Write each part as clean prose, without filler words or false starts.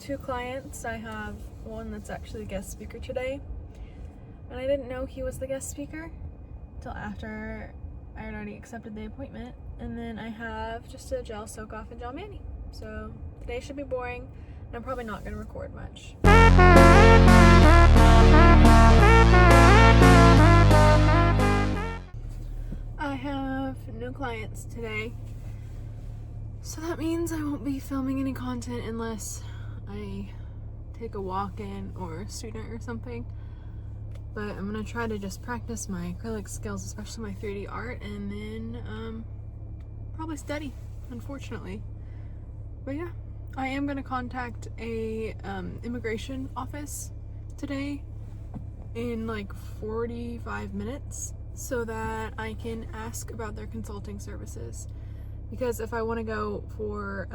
two clients. I have one that's actually the guest speaker today, and I didn't know he was the guest speaker until after I had already accepted the appointment. And then I have just a gel soak off and gel mani. So today should be boring, and I'm probably not going to record much. I have no clients today, so that means I won't be filming any content unless I take a walk-in or a student or something. But I'm gonna try to just practice my acrylic skills, especially my 3D art, and then probably study, unfortunately. But yeah, I am gonna contact a immigration office today in like 45 minutes so that I can ask about their consulting services. Because if I want to go for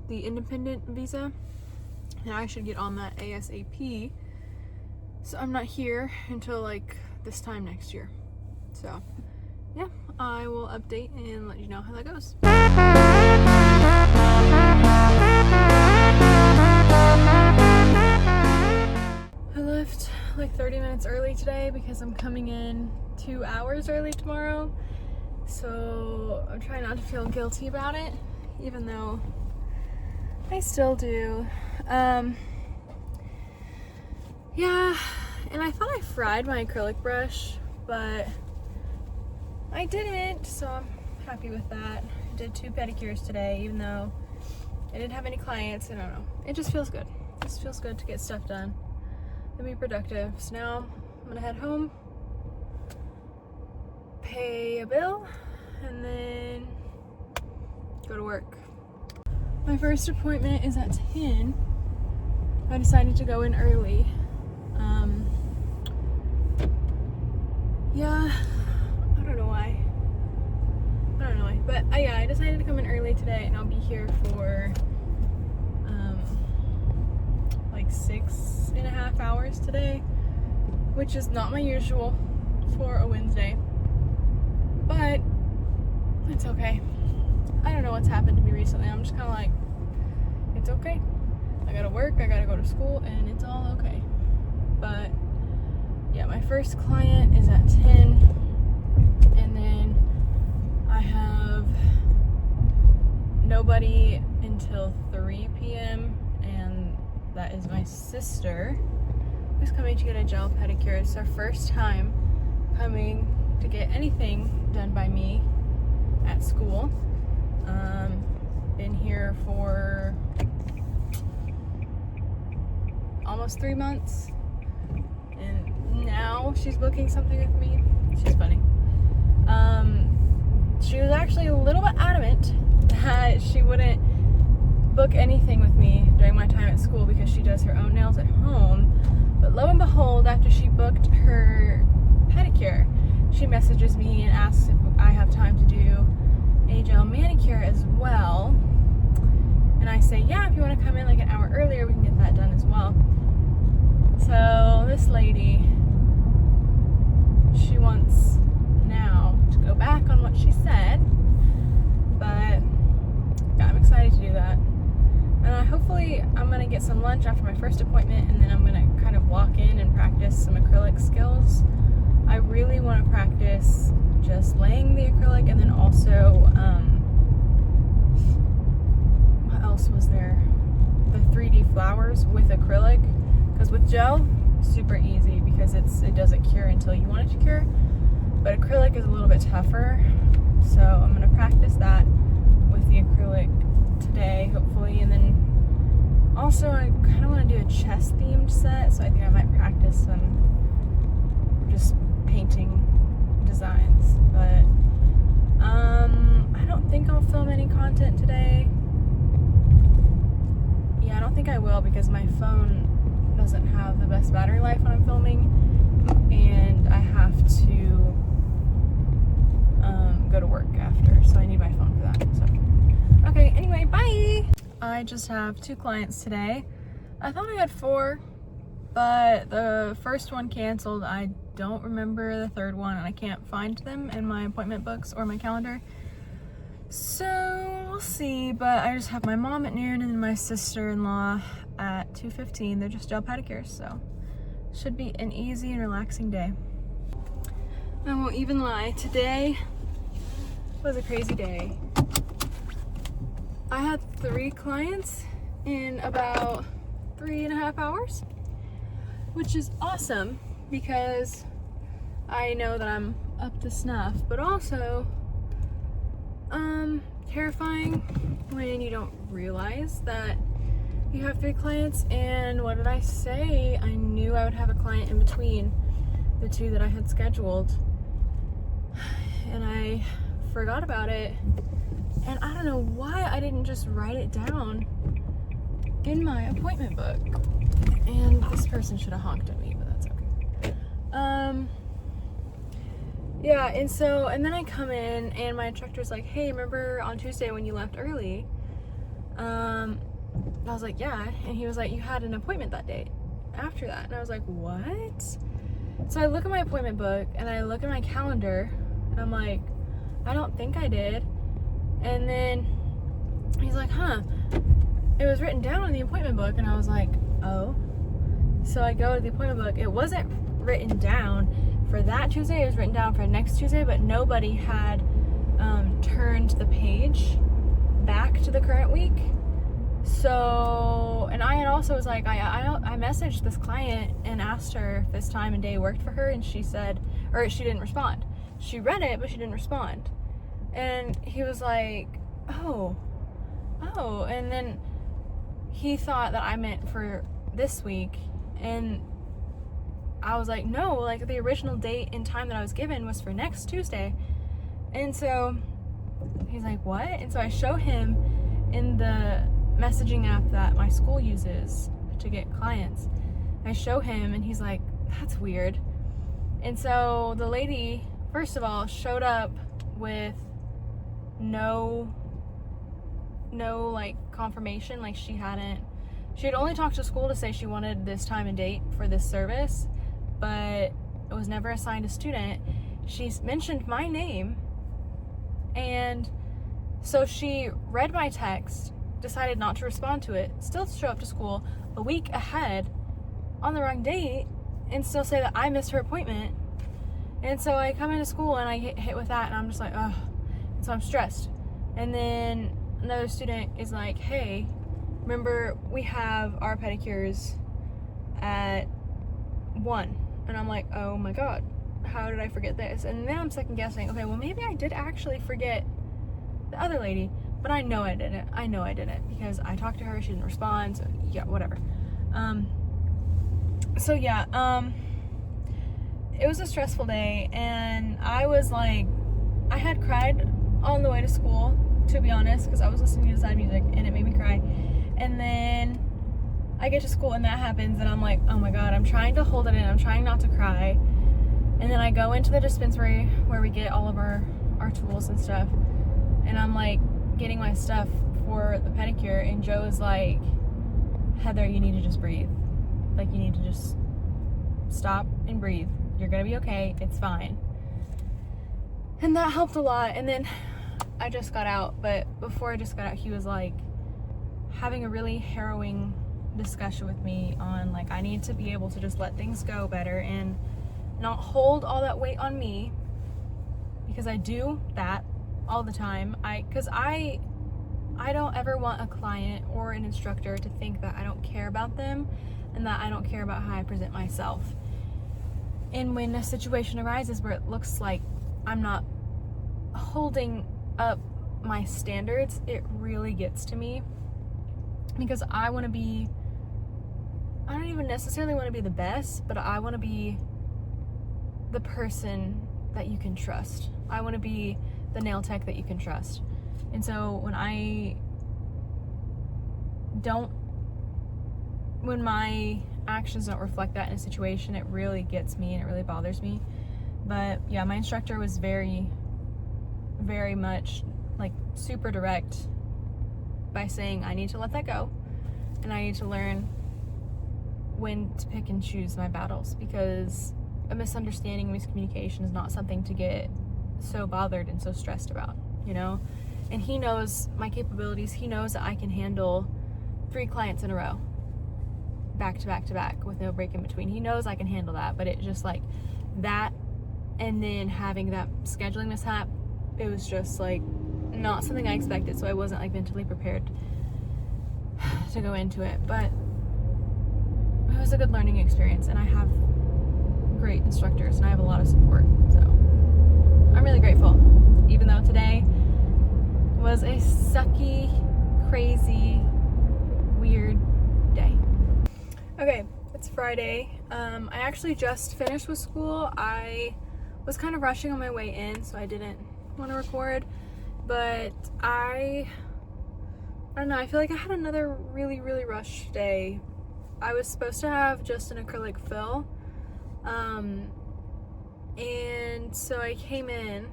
the independent visa, then I should get on that ASAP. So I'm not here until like this time next year. So yeah, I will update and let you know how that goes. I left like 30 minutes early today because I'm coming in 2 hours early tomorrow. So I'm trying not to feel guilty about it, even though I still do. Yeah, and I thought I fried my acrylic brush, but I didn't, so I'm happy with that. I did 2 pedicures today, even though I didn't have any clients. I don't know. It just feels good. It just feels good to get stuff done and be productive. So now I'm gonna head home, pay a bill, and then go to work. My first appointment is at 10. I decided to go in early. Yeah, I don't know why. But yeah, I decided to come in early today, and I'll be here for like 6.5 hours today, which is not my usual for a Wednesday, but it's okay. I don't know what's happened to me recently. I'm just kind of like, it's okay. I gotta work, I gotta go to school, and it's all okay. But yeah, my first client is at 10, and then I have nobody until 3 p.m. and that is my sister who's coming to get a gel pedicure. It's her first time coming to get anything done by me at school. Been here for almost 3 months, and now she's booking something with me. She's funny. She was actually a little bit adamant that she wouldn't book anything with me during my time at school because she does her own nails at home. But lo and behold, after she booked her pedicure, she messages me and asks if I have time to do a gel manicure as well. And I say, yeah, if you want to come in like an hour earlier, we can get that done as well. So this lady, she wants now to go back on what she said, but yeah, I'm excited to do that. And hopefully I'm going to get some lunch after my first appointment, and then I'm going to kind of walk in and practice some acrylic skills. I really want to practice just laying the acrylic, and then also, what else was there? The 3D flowers with acrylic, because with gel, super easy because it doesn't cure until you want it to cure, but acrylic is a little bit tougher. So I'm going to practice that with the acrylic today, hopefully, and then also I kind of want to do a chest themed set, so I think I might practice some just painting designs. But I don't think I'll film any content today. Yeah, I don't think I will because my phone doesn't have the best battery life when I'm filming, and I have to go to work after, so I need my phone for that. So okay, anyway, bye. I just have 2 clients today. I thought I had 4, but the first one canceled. I don't remember the third one, and I can't find them in my appointment books or my calendar. So we'll see, but I just have my mom at noon and then my sister-in-law at 2:15. They're just gel pedicures, so should be an easy and relaxing day. I won't even lie, today was a crazy day. I had 3 clients in about 3.5 hours, which is awesome because I know that I'm up to snuff, but also terrifying when you don't realize that you have 3 clients. And what did I say? I knew I would have a client in between the 2 that I had scheduled, and I forgot about it. And I don't know why I didn't just write it down in my appointment book. And this person should have honked at me, but that's okay. Yeah, and then I come in and my instructor's like, hey, remember on Tuesday when you left early? I was like, yeah. And he was like, you had an appointment that day after that. And I was like, what? So I look at my appointment book and I look at my calendar and I'm like, I don't think I did. And then he's like, huh, it was written down in the appointment book. And I was like, oh. So I go to the appointment book. It wasn't written down for that Tuesday. It was written down for next Tuesday, but nobody had turned the page back to the current week. So, and I had also was like, I messaged this client and asked her if this time and day worked for her, and she said, or she didn't respond. She read it, but she didn't respond. And he was like, oh, and then he thought that I meant for this week, and I was like, no, like the original date and time that I was given was for next Tuesday. And so he's like, what? And so I show him in the messaging app that my school uses to get clients. I show him and he's like, that's weird. And so the lady, first of all, showed up with no like confirmation. Like she had only talked to school to say she wanted this time and date for this service, but it was never assigned a student. She mentioned my name, and so she read my text, decided not to respond to it, still show up to school a week ahead on the wrong date, and still say that I missed her appointment. And so I come into school and I get hit with that, and I'm just like, ugh. And so I'm stressed. And then another student is like, hey, remember we have our pedicures at 1. And I'm like, oh my god, how did I forget this? And then I'm second guessing, okay, well maybe I did actually forget the other lady, but I know I didn't because I talked to her, she didn't respond, so yeah, whatever. It was a stressful day, and I was like, I had cried on the way to school, to be honest, because I was listening to sad music and it made me cry. And then I get to school and that happens, and I'm like, oh my god, I'm trying to hold it in, I'm trying not to cry. And then I go into the dispensary where we get all of our tools and stuff, and I'm like getting my stuff for the pedicure, and Joe is like, Heather, you need to just breathe. Like, you need to just stop and breathe. You're gonna be okay, it's fine. And that helped a lot. And then I just got out, but before I just got out, he was like having a really harrowing discussion with me on like, I need to be able to just let things go better and not hold all that weight on me, because I do that all the time. Because I don't ever want a client or an instructor to think that I don't care about them and that I don't care about how I present myself. And when a situation arises where it looks like I'm not holding up my standards, it really gets to me, because I don't even necessarily want to be the best, but I want to be the person that you can trust. I want to be the nail tech that you can trust. And so when my actions don't reflect that in a situation, it really gets me and it really bothers me. But yeah, my instructor was very, very much like super direct by saying I need to let that go and I need to learn when to pick and choose my battles, because a misunderstanding, miscommunication is not something to get so bothered and so stressed about, you know? and he knows my capabilities. He knows that I can handle 3 clients in a row, back to back to back, with no break in between. He knows I can handle that, but it just like that, and then having that scheduling mishap, it was just like not something I expected, so I wasn't like mentally prepared to go into it. But it was a good learning experience, and I have great instructors and I have a lot of support, so I'm really grateful, even though today was a sucky, crazy, weird day. Okay, it's Friday. I actually just finished with school. I was kind of rushing on my way in, so I didn't want to record, but I don't know, I feel like I had another really rushed day. I was supposed to have just an acrylic fill, and so I came in,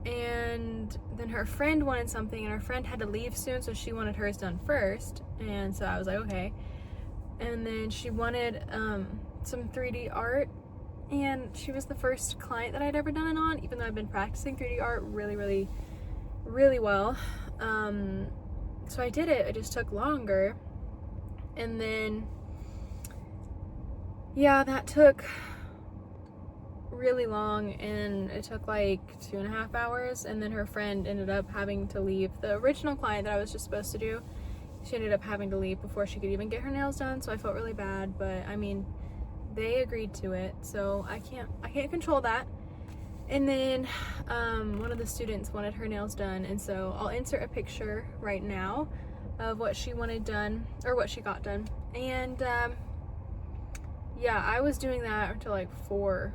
and then her friend wanted something, and her friend had to leave soon, so she wanted hers done first, and so I was like, okay. And then she wanted some 3D art, and she was the first client that I'd ever done it on, even though I've been practicing 3D art really well. So I did it. It just took longer, and then yeah, that took really long, and it took like 2.5 hours, and then her friend ended up having to leave. The original client that I was just supposed to do, she ended up having to leave before she could even get her nails done, so I felt really bad, but I mean, they agreed to it, so I can't control that. And then one of the students wanted her nails done, and so I'll insert a picture right now of what she wanted done, or what she got done. And yeah, I was doing that until like 4,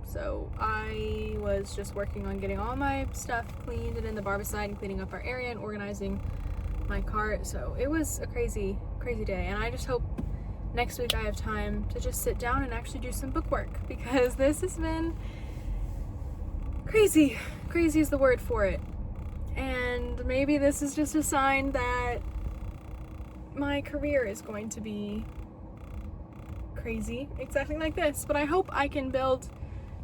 so I was just working on getting all my stuff cleaned and in the barbicide, and cleaning up our area and organizing my cart. So it was a crazy day, and I just hope next week I have time to just sit down and actually do some bookwork, because this has been crazy is the word for it. And maybe this is just a sign that my career is going to be crazy, exactly like this. But I hope I can build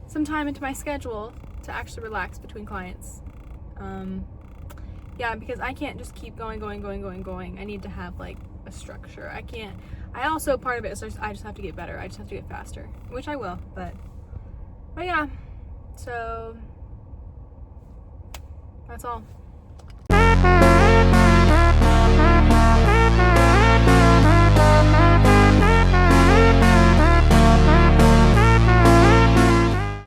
some time into my schedule to actually relax between clients. Yeah, because I can't just keep going. I need to have like a structure. I also, part of it is I just have to get better. I just have to get faster, which I will, but yeah, so that's all.